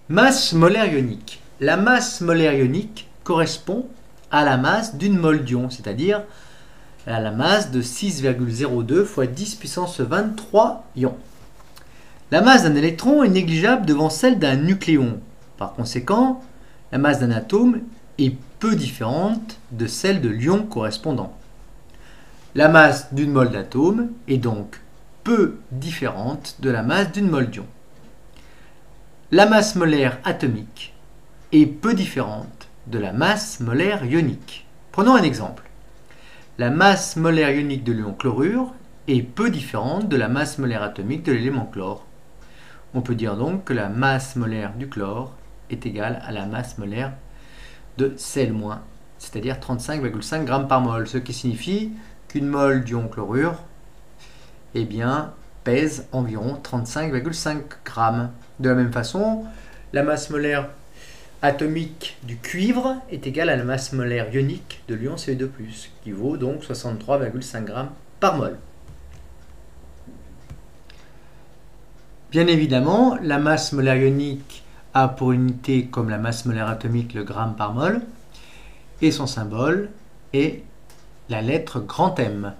Masse molaire ionique. La masse molaire ionique correspond à la masse d'une mole d'ion, c'est-à-dire à la masse de 6,02 fois 10 puissance 23 ions. La masse d'un électron est négligeable devant celle d'un nucléon. Par conséquent, la masse d'un atome est peu différente de celle de l'ion correspondant. La masse d'une mole d'atome est donc peu différente de la masse d'une mole d'ion. La masse molaire atomique est peu différente de la masse molaire ionique. Prenons un exemple. La masse molaire ionique de l'ion chlorure est peu différente de la masse molaire atomique de l'élément chlore. On peut dire donc que la masse molaire du chlore est égale à la masse molaire de Cl-, c'est-à-dire 35,5 g par mol, ce qui signifie qu'une mole d'ion chlorure pèse environ 35,5 g. De la même façon, la masse molaire atomique du cuivre est égale à la masse molaire ionique de l'ion Ce2+, qui vaut donc 63,5 g par mol. Bien évidemment, la masse molaire ionique a pour unité comme la masse molaire atomique le gramme par mol, et son symbole est la lettre grand M.